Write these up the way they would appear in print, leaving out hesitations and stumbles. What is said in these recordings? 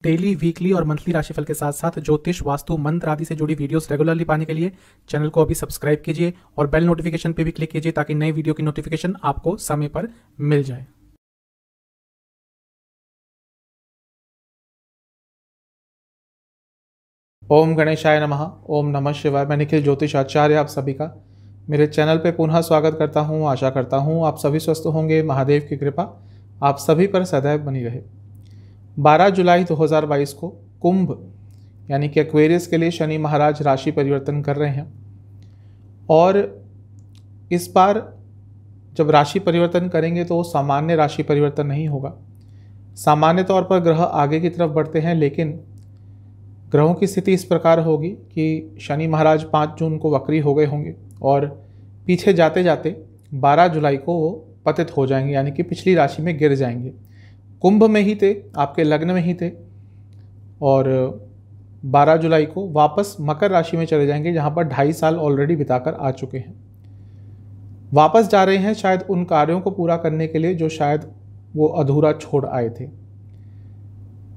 Daily, weekly और monthly राशिफल के साथ साथ ज्योतिष, वास्तु, मंत्र आदि से जुड़ी वीडियोस रेगुलरली पाने के लिए चैनल को अभी सब्सक्राइब कीजिए और बेल नोटिफिकेशन पे भी क्लिक कीजिए ताकि नई वीडियो की नोटिफिकेशन आपको समय पर मिल जाए। ओम गणेशाय नमः। ओम नमः शिवाय। मैं निखिल ज्योतिष आचार्य आप सभी का मेरे चैनल पे पुनः स्वागत करता हूँ। आशा करता हूँ आप सभी स्वस्थ होंगे। महादेव की कृपा आप सभी पर सदैव बनी रहे। 12 जुलाई 2022 को कुंभ यानी कि एक्वेरियस के लिए शनि महाराज राशि परिवर्तन कर रहे हैं और इस बार जब राशि परिवर्तन करेंगे तो सामान्य राशि परिवर्तन नहीं होगा। सामान्य तौर पर ग्रह आगे की तरफ बढ़ते हैं, लेकिन ग्रहों की स्थिति इस प्रकार होगी कि शनि महाराज 5 जून को वक्री हो गए होंगे और पीछे जाते जाते 12 जुलाई को वो पतित हो जाएंगे, यानी कि पिछली राशि में गिर जाएंगे। कुंभ में ही थे, आपके लग्न में ही थे, और 12 जुलाई को वापस मकर राशि में चले जाएंगे, जहाँ पर 2.5 साल ऑलरेडी बिताकर आ चुके हैं। वापस जा रहे हैं शायद उन कार्यों को पूरा करने के लिए जो शायद वो अधूरा छोड़ आए थे।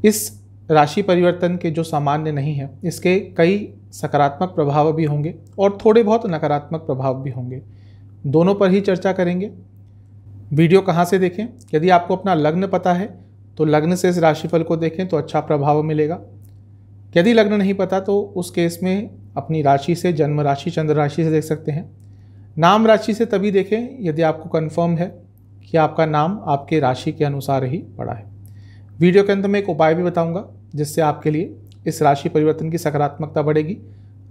इस राशि परिवर्तन के जो सामान्य नहीं है, इसके कई सकारात्मक प्रभाव भी होंगे और थोड़े बहुत नकारात्मक प्रभाव भी होंगे। दोनों पर ही चर्चा करेंगे। वीडियो कहाँ से देखें? यदि आपको अपना लग्न पता है तो लग्न से इस राशिफल को देखें तो अच्छा प्रभाव मिलेगा। यदि लग्न नहीं पता तो उस केस में अपनी राशि से, जन्म राशि, चंद्र राशि से देख सकते हैं। नाम राशि से तभी देखें यदि आपको कन्फर्म है कि आपका नाम आपके राशि के अनुसार ही पड़ा है। वीडियो के अंत में एक उपाय भी बताऊंगा जिससे आपके लिए इस राशि परिवर्तन की सकारात्मकता बढ़ेगी,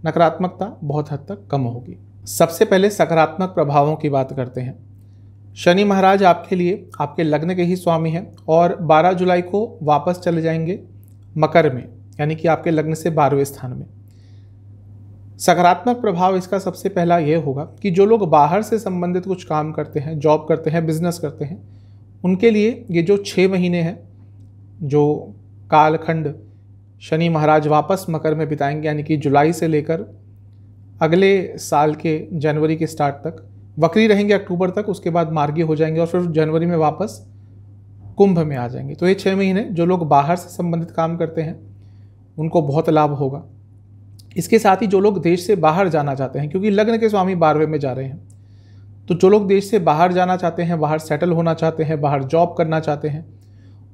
नकारात्मकता बहुत हद तक कम होगी। सबसे पहले सकारात्मक प्रभावों की बात करते हैं। शनि महाराज आपके लिए आपके लग्न के ही स्वामी हैं और 12 जुलाई को वापस चले जाएंगे मकर में, यानी कि आपके लग्न से 12वें स्थान में। सकारात्मक प्रभाव इसका सबसे पहला ये होगा कि जो लोग बाहर से संबंधित कुछ काम करते हैं, जॉब करते हैं, बिजनेस करते हैं, उनके लिए ये जो 6 महीने हैं, जो कालखंड शनि महाराज वापस मकर में बिताएंगे, यानी कि जुलाई से लेकर अगले साल के जनवरी के स्टार्ट तक, वक्री रहेंगे अक्टूबर तक, उसके बाद मार्गी हो जाएंगे और फिर जनवरी में वापस कुंभ में आ जाएंगे। तो ये 6 महीने जो लोग बाहर से संबंधित काम करते हैं उनको बहुत लाभ होगा। इसके साथ ही जो लोग देश से बाहर जाना चाहते हैं, क्योंकि लग्न के स्वामी 12वें में जा रहे हैं, तो जो लोग देश से बाहर जाना चाहते हैं, बाहर सेटल होना चाहते हैं, बाहर जॉब करना चाहते हैं,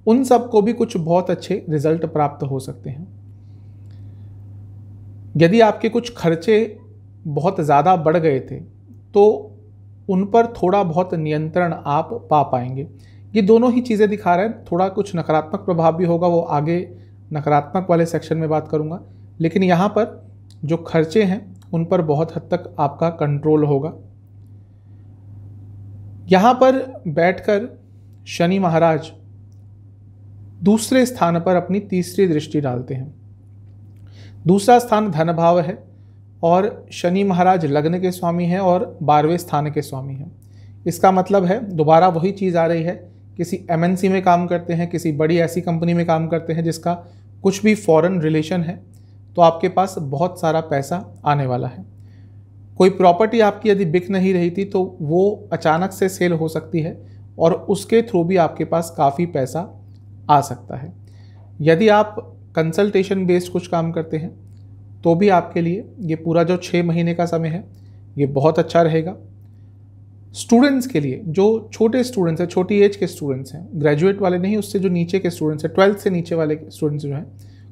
उन सब को भी कुछ बहुत अच्छे रिजल्ट प्राप्त हो सकते हैं। यदि आपके कुछ खर्चे बहुत ज़्यादा बढ़ गए थे तो उन पर थोड़ा बहुत नियंत्रण आप पा पाएंगे। ये दोनों ही चीज़ें दिखा रहे हैं। थोड़ा कुछ नकारात्मक प्रभाव भी होगा, वो आगे नकारात्मक वाले सेक्शन में बात करूंगा, लेकिन यहाँ पर जो खर्चे हैं उन पर बहुत हद तक आपका कंट्रोल होगा। यहाँ पर बैठकर शनि महाराज दूसरे स्थान पर अपनी तीसरी दृष्टि डालते हैं। दूसरा स्थान धन भाव है और शनि महाराज लग्न के स्वामी हैं और 12वें स्थान के स्वामी हैं। इसका मतलब है दोबारा वही चीज़ आ रही है, किसी MNC में काम करते हैं, किसी बड़ी ऐसी कंपनी में काम करते हैं जिसका कुछ भी फॉरेन रिलेशन है, तो आपके पास बहुत सारा पैसा आने वाला है। कोई प्रॉपर्टी आपकी यदि बिक नहीं रही थी तो वो अचानक से सेल हो सकती है और उसके थ्रू भी आपके पास काफ़ी पैसा आ सकता है। यदि आप कंसल्टेशन बेस्ड कुछ काम करते हैं तो भी आपके लिए ये पूरा जो 6 महीने का समय है ये बहुत अच्छा रहेगा। स्टूडेंट्स के लिए, जो छोटे स्टूडेंट्स हैं, छोटी एज के स्टूडेंट्स हैं, ग्रेजुएट वाले नहीं, उससे जो नीचे के स्टूडेंट्स हैं, 12th से नीचे वाले स्टूडेंट्स जो हैं,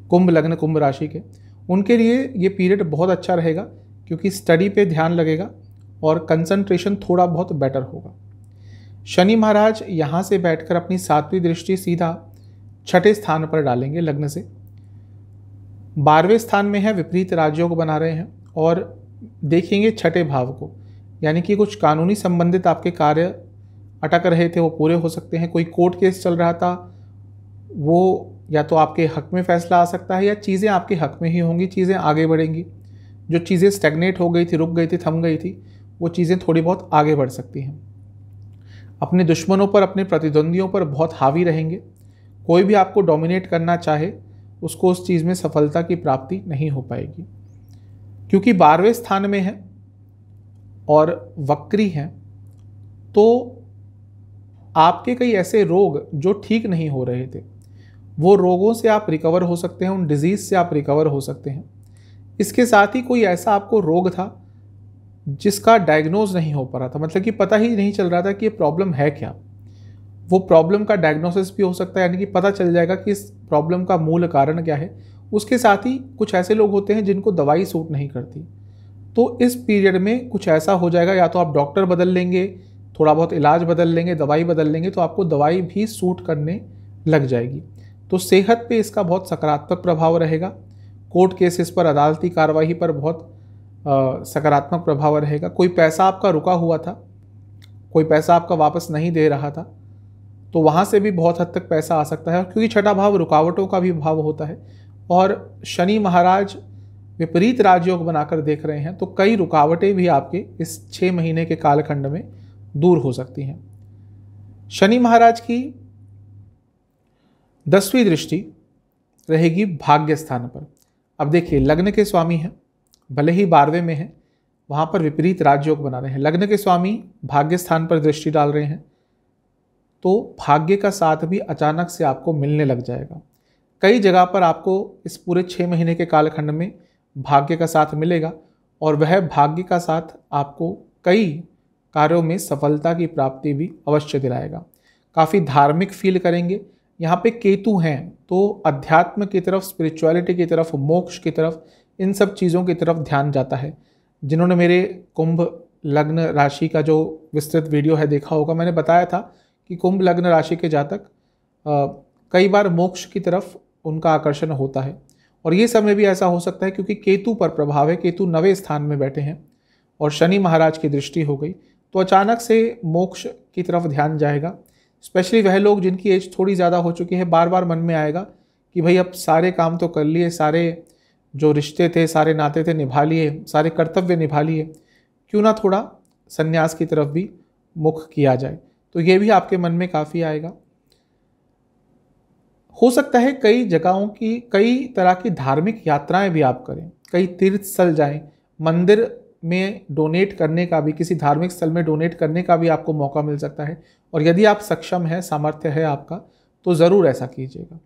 कुंभ लग्न, कुंभ राशि के, उनके लिए ये पीरियड बहुत अच्छा रहेगा क्योंकि स्टडी पे ध्यान लगेगा और कंसंट्रेशन थोड़ा बहुत बेटर होगा। शनि महाराज यहाँ से बैठकर अपनी 7वीं दृष्टि सीधा 6ठे स्थान पर डालेंगे लग्न से। 12वें स्थान में है, विपरीत राजयोग बना रहे हैं और देखेंगे 6ठे भाव को, यानी कि कुछ कानूनी संबंधित आपके कार्य अटक रहे थे वो पूरे हो सकते हैं। कोई कोर्ट केस चल रहा था वो या तो आपके हक में फैसला आ सकता है या चीज़ें आपके हक में ही होंगी, चीज़ें आगे बढ़ेंगी। जो चीज़ें स्टैग्नेट हो गई थी, रुक गई थी, थम गई थी, वो चीज़ें थोड़ी बहुत आगे बढ़ सकती हैं। अपने दुश्मनों पर, अपने प्रतिद्वंदियों पर बहुत हावी रहेंगे। कोई भी आपको डोमिनेट करना चाहे उसको उस चीज़ में सफलता की प्राप्ति नहीं हो पाएगी, क्योंकि 12वें स्थान में है और वक्री हैं, तो आपके कई ऐसे रोग जो ठीक नहीं हो रहे थे वो रोगों से आप रिकवर हो सकते हैं, उन डिजीज़ से आप रिकवर हो सकते हैं। इसके साथ ही कोई ऐसा आपको रोग था जिसका डायग्नोज नहीं हो पा रहा था, मतलब कि पता ही नहीं चल रहा था कि ये प्रॉब्लम है क्या, वो प्रॉब्लम का डायग्नोसिस भी हो सकता है, यानी कि पता चल जाएगा कि इस प्रॉब्लम का मूल कारण क्या है। उसके साथ ही कुछ ऐसे लोग होते हैं जिनको दवाई सूट नहीं करती, तो इस पीरियड में कुछ ऐसा हो जाएगा, या तो आप डॉक्टर बदल लेंगे, थोड़ा बहुत इलाज बदल लेंगे, दवाई बदल लेंगे, तो आपको दवाई भी सूट करने लग जाएगी। तो सेहत पे इसका बहुत सकारात्मक प्रभाव रहेगा। कोर्ट केसेस पर, अदालती कार्रवाई पर बहुत सकारात्मक प्रभाव रहेगा। कोई पैसा आपका रुका हुआ था, कोई पैसा आपका वापस नहीं दे रहा था, तो वहाँ से भी बहुत हद तक पैसा आ सकता है, क्योंकि छठा भाव रुकावटों का भी भाव होता है और शनि महाराज विपरीत राजयोग बनाकर देख रहे हैं, तो कई रुकावटें भी आपके इस 6 महीने के कालखंड में दूर हो सकती हैं। शनि महाराज की 10वीं दृष्टि रहेगी भाग्य स्थान पर। अब देखिए, लग्न के स्वामी हैं, भले ही 12वें में हैं, वहाँ पर विपरीत राजयोग बना रहे हैं। लग्न के स्वामी भाग्य स्थान पर दृष्टि डाल रहे हैं, तो भाग्य का साथ भी अचानक से आपको मिलने लग जाएगा। कई जगह पर आपको इस पूरे 6 महीने के कालखंड में भाग्य का साथ मिलेगा, और वह भाग्य का साथ आपको कई कार्यों में सफलता की प्राप्ति भी अवश्य दिलाएगा। काफ़ी धार्मिक फील करेंगे। यहाँ पे केतु हैं, तो अध्यात्म की तरफ, स्पिरिचुअलिटी की तरफ, मोक्ष की तरफ, इन सब चीज़ों की तरफ ध्यान जाता है। जिन्होंने मेरे कुंभ लग्न राशि का जो विस्तृत वीडियो है देखा होगा, मैंने बताया था कि कुंभ लग्न राशि के जातक कई बार मोक्ष की तरफ उनका आकर्षण होता है, और ये समय भी ऐसा हो सकता है क्योंकि केतु पर प्रभाव है। केतु 9वें स्थान में बैठे हैं और शनि महाराज की दृष्टि हो गई, तो अचानक से मोक्ष की तरफ ध्यान जाएगा। स्पेशली वह लोग जिनकी एज थोड़ी ज़्यादा हो चुकी है, बार बार मन में आएगा कि भाई अब सारे काम तो कर लिए, सारे जो रिश्ते थे, सारे नाते थे निभा लिए, सारे कर्तव्य निभा लिए, क्यों ना थोड़ा संन्यास की तरफ भी मुख किया जाए। तो ये भी आपके मन में काफ़ी आएगा। हो सकता है कई जगहों की, कई तरह की धार्मिक यात्राएं भी आप करें, कई तीर्थ स्थल जाएं, मंदिर में डोनेट करने का भी, किसी धार्मिक स्थल में डोनेट करने का भी आपको मौका मिल सकता है। और यदि आप सक्षम हैं, सामर्थ्य है आपका, तो ज़रूर ऐसा कीजिएगा।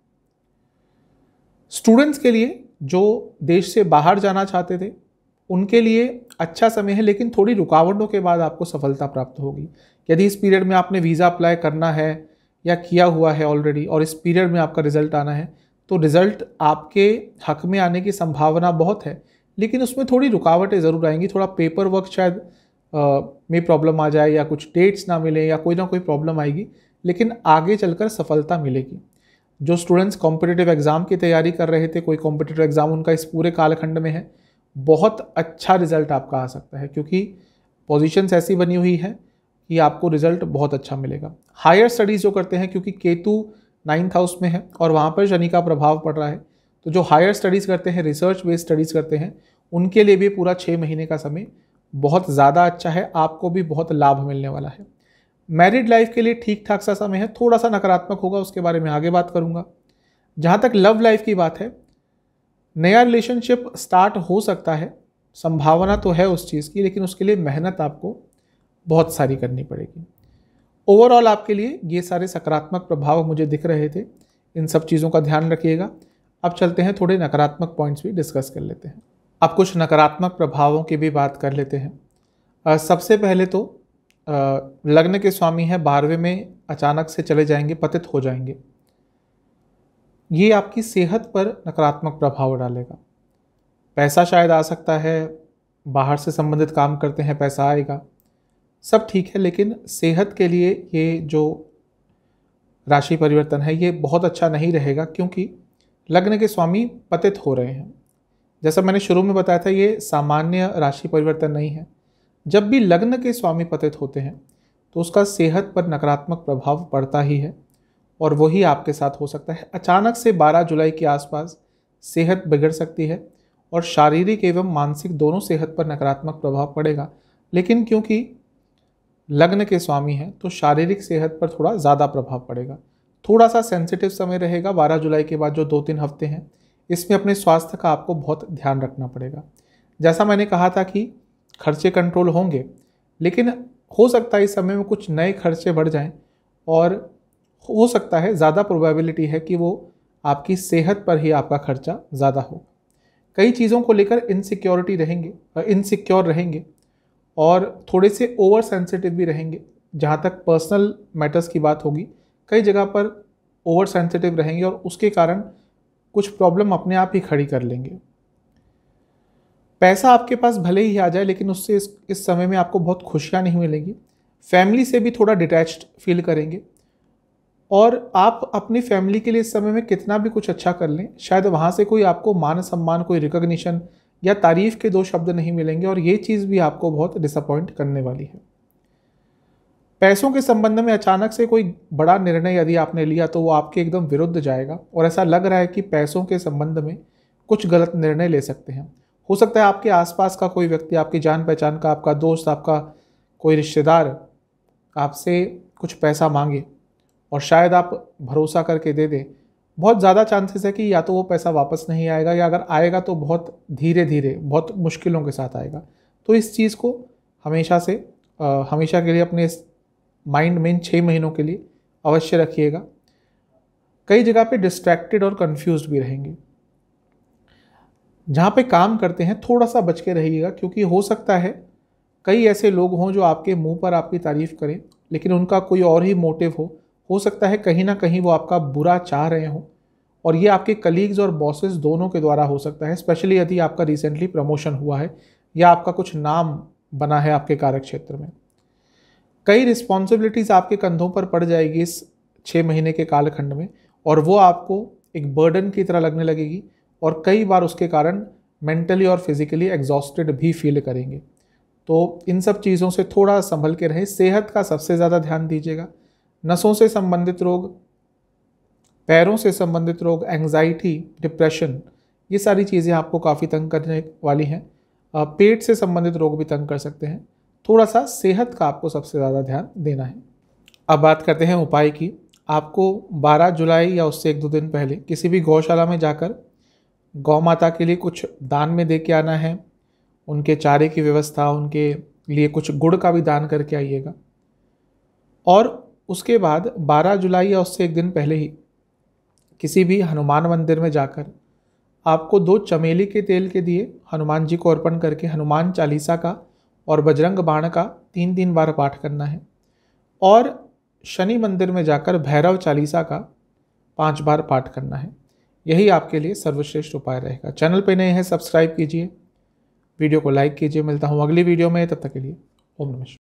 स्टूडेंट्स के लिए जो देश से बाहर जाना चाहते थे, उनके लिए अच्छा समय है, लेकिन थोड़ी रुकावटों के बाद आपको सफलता प्राप्त होगी। यदि इस पीरियड में आपने वीज़ा अप्लाई करना है या किया हुआ है ऑलरेडी, और इस पीरियड में आपका रिजल्ट आना है, तो रिजल्ट आपके हक में आने की संभावना बहुत है, लेकिन उसमें थोड़ी रुकावटें ज़रूर आएंगी। थोड़ा पेपर वर्क शायद में प्रॉब्लम आ जाए, या कुछ डेट्स ना मिले, या कोई ना कोई प्रॉब्लम आएगी, लेकिन आगे चलकर सफलता मिलेगी। जो स्टूडेंट्स कॉम्पिटिटिव एग्ज़ाम की तैयारी कर रहे थे, कोई कॉम्पिटिटिव एग्ज़ाम उनका इस पूरे कालखंड में है, बहुत अच्छा रिजल्ट आपका आ सकता है, क्योंकि पोजीशंस ऐसी बनी हुई है कि आपको रिजल्ट बहुत अच्छा मिलेगा। हायर स्टडीज़ जो करते हैं, क्योंकि केतु 9th हाउस में है और वहाँ पर शनि का प्रभाव पड़ रहा है, तो जो हायर स्टडीज़ करते हैं, रिसर्च बेस्ड स्टडीज़ करते हैं, उनके लिए भी पूरा 6 महीने का समय बहुत ज़्यादा अच्छा है, आपको भी बहुत लाभ मिलने वाला है। मैरिड लाइफ के लिए ठीक ठाक सा समय है, थोड़ा सा नकारात्मक होगा, उसके बारे में आगे बात करूँगा। जहाँ तक लव लाइफ की बात है, नया रिलेशनशिप स्टार्ट हो सकता है, संभावना तो है उस चीज़ की, लेकिन उसके लिए मेहनत आपको बहुत सारी करनी पड़ेगी। ओवरऑल आपके लिए ये सारे सकारात्मक प्रभाव मुझे दिख रहे थे, इन सब चीज़ों का ध्यान रखिएगा। अब चलते हैं, थोड़े नकारात्मक पॉइंट्स भी डिस्कस कर लेते हैं। अब कुछ नकारात्मक प्रभावों की भी बात कर लेते हैं। सबसे पहले तो लग्न के स्वामी है 12वें में, अचानक से चले जाएंगे, पतित हो जाएंगे। ये आपकी सेहत पर नकारात्मक प्रभाव डालेगा। पैसा शायद आ सकता है, बाहर से संबंधित काम करते हैं, पैसा आएगा, सब ठीक है, लेकिन सेहत के लिए ये जो राशि परिवर्तन है ये बहुत अच्छा नहीं रहेगा, क्योंकि लग्न के स्वामी पतित हो रहे हैं। जैसा मैंने शुरू में बताया था, ये सामान्य राशि परिवर्तन नहीं है। जब भी लग्न के स्वामी पतित होते हैं तो उसका सेहत पर नकारात्मक प्रभाव पड़ता ही है, और वही आपके साथ हो सकता है। अचानक से 12 जुलाई के आसपास सेहत बिगड़ सकती है, और शारीरिक एवं मानसिक दोनों सेहत पर नकारात्मक प्रभाव पड़ेगा। लेकिन क्योंकि लग्न के स्वामी हैं, तो शारीरिक सेहत पर थोड़ा ज़्यादा प्रभाव पड़ेगा। थोड़ा सा सेंसिटिव समय रहेगा 12 जुलाई के बाद जो 2-3 हफ्ते हैं, इसमें अपने स्वास्थ्य का आपको बहुत ध्यान रखना पड़ेगा। जैसा मैंने कहा था कि खर्चे कंट्रोल होंगे, लेकिन हो सकता है इस समय में कुछ नए खर्चे बढ़ जाएं, और हो सकता है, ज़्यादा प्रोबेबिलिटी है कि वो आपकी सेहत पर ही आपका खर्चा ज़्यादा होगा। कई चीज़ों को लेकर इनसिक्योर रहेंगे और थोड़े से ओवर सेंसिटिव भी रहेंगे। जहाँ तक पर्सनल मैटर्स की बात होगी, कई जगह पर ओवर सेंसिटिव रहेंगे और उसके कारण कुछ प्रॉब्लम अपने आप ही खड़ी कर लेंगे। पैसा आपके पास भले ही आ जाए, लेकिन उससे इस समय में आपको बहुत खुशियाँ नहीं मिलेंगी। फैमिली से भी थोड़ा डिटैच्ड फील करेंगे और आप अपनी फैमिली के लिए इस समय में कितना भी कुछ अच्छा कर लें, शायद वहाँ से कोई आपको मान सम्मान, कोई रिकॉग्निशन या तारीफ के दो शब्द नहीं मिलेंगे और ये चीज़ भी आपको बहुत डिसअपॉइंट करने वाली है। पैसों के संबंध में अचानक से कोई बड़ा निर्णय यदि आपने लिया तो वो आपके एकदम विरुद्ध जाएगा और ऐसा लग रहा है कि पैसों के संबंध में कुछ गलत निर्णय ले सकते हैं। हो सकता है आपके आसपास का कोई व्यक्ति, आपकी जान पहचान का, आपका दोस्त, आपका कोई रिश्तेदार आपसे कुछ पैसा मांगे और शायद आप भरोसा करके दे दें। बहुत ज़्यादा चांसेस है कि या तो वो पैसा वापस नहीं आएगा या अगर आएगा तो बहुत धीरे धीरे, बहुत मुश्किलों के साथ आएगा। तो इस चीज़ को हमेशा के लिए अपने माइंड में इन 6 महीनों के लिए अवश्य रखिएगा। कई जगह पे डिस्ट्रैक्टेड और कंफ्यूज्ड भी रहेंगे। जहाँ पे काम करते हैं थोड़ा सा बच के रहिएगा, क्योंकि हो सकता है कई ऐसे लोग हों जो आपके मुंह पर आपकी तारीफ करें लेकिन उनका कोई और ही मोटिव हो सकता है कहीं ना कहीं वो आपका बुरा चाह रहे हों और ये आपके कलीग्स और बॉसेस दोनों के द्वारा हो सकता है, स्पेशली यदि आपका रिसेंटली प्रमोशन हुआ है या आपका कुछ नाम बना है आपके कार्यक्षेत्र में। कई रिस्पॉन्सिबिलिटीज़ आपके कंधों पर पड़ जाएगी इस 6 महीने के कालखंड में और वो आपको एक बर्डन की तरह लगने लगेगी और कई बार उसके कारण मेंटली और फिजिकली एग्जॉस्टेड भी फील करेंगे। तो इन सब चीज़ों से थोड़ा संभल के रहें। सेहत का सबसे ज़्यादा ध्यान दीजिएगा। नसों से संबंधित रोग, पैरों से संबंधित रोग, एंग्जाइटी, डिप्रेशन, ये सारी चीज़ें आपको काफ़ी तंग करने वाली हैं। पेट से संबंधित रोग भी तंग कर सकते हैं। थोड़ा सा सेहत का आपको सबसे ज़्यादा ध्यान देना है। अब बात करते हैं उपाय की। आपको 12 जुलाई या उससे 1-2 दिन पहले किसी भी गौशाला में जाकर गौ माता के लिए कुछ दान में दे के आना है। उनके चारे की व्यवस्था, उनके लिए कुछ गुड़ का भी दान करके आइएगा। और उसके बाद 12 जुलाई या उससे 1 दिन पहले ही किसी भी हनुमान मंदिर में जाकर आपको 2 चमेली के तेल के दिए हनुमान जी को अर्पण करके हनुमान चालीसा का और बजरंग बाण का 3-3 बार पाठ करना है और शनि मंदिर में जाकर भैरव चालीसा का 5 बार पाठ करना है। यही आपके लिए सर्वश्रेष्ठ उपाय रहेगा। चैनल पे नए हैं, सब्सक्राइब कीजिए, वीडियो को लाइक कीजिए। मिलता हूँ अगली वीडियो में, तब तक के लिए ओम नमः शिवाय।